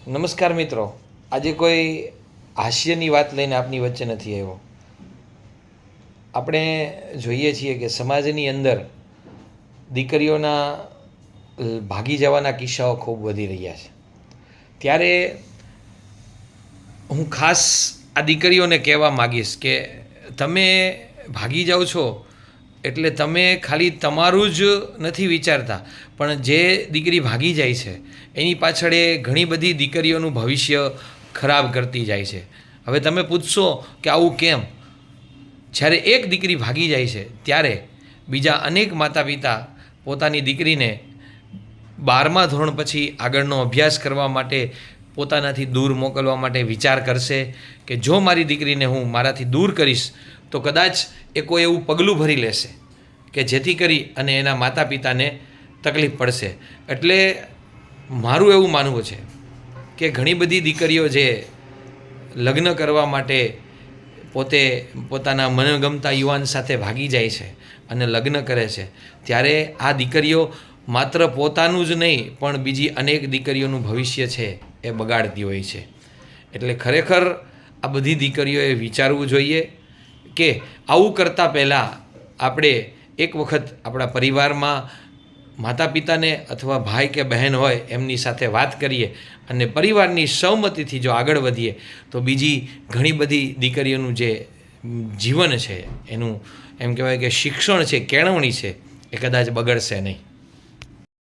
નમસ્કાર મિત્રો, આજે કોઈ હાસ્યની વાત લઈને આપની વચ્ચે નથી આવ્યો. આપણે જોઈએ છીએ કે સમાજની અંદર દીકરીઓના ભાગી જવાના કિસ્સાઓ ખૂબ વધી રહ્યા છે. ત્યારે હું ખાસ આ દીકરીઓને કહેવા માગીશ કે તમે ભાગી જાઓ છો એટલે તમે ખાલી તમારું જ નથી વિચારતા, પણ જે દીકરી ભાગી જાય છે એની પાછળ એ ઘણી બધી દીકરીઓનું ભવિષ્ય ખરાબ કરતી જાય છે. હવે તમે પૂછશો કે આવું કેમ? જ્યારે એક દીકરી ભાગી જાય છે ત્યારે બીજા અનેક માતા પિતા પોતાની દીકરીને 12મા ધોરણ પછી આગળનો અભ્યાસ કરવા માટે પોતાનાથી દૂર મોકલવા માટે વિચાર કરશે કે જો મારી દીકરીને હું મારાથી દૂર કરીશ તો કદાચ એ કોઈ એવું પગલું ભરી લેશે કે જેથી કરી અને એના માતા પિતાને તકલીફ પડશે. એટલે મારું એવું માનવું છે કે ઘણી બધી દીકરીઓ જે લગ્ન કરવા માટે પોતે પોતાના મનગમતા યુવાન સાથે ભાગી જાય છે અને લગ્ન કરે છે, ત્યારે આ દીકરીઓ માત્ર પોતાનું જ નહીં પણ બીજી અનેક દીકરીઓનું ભવિષ્ય છે એ બગાડતી હોય છે. એટલે ખરેખર આ બધી દીકરીઓએ વિચારવું જોઈએ કે આવું કરતાં પહેલાં આપણે એક વખત આપણા પરિવારમાં માતા પિતાને અથવા ભાઈ કે બહેન હોય એમની સાથે વાત કરીએ અને પરિવારની સહમતિથી જો આગળ વધીએ તો બીજી ઘણી બધી દીકરીઓનું જે જીવન છે એનું એમ કહેવાય કે શિક્ષણ છે, કેળવણી છે, એ કદાચ બગડશે નહીં.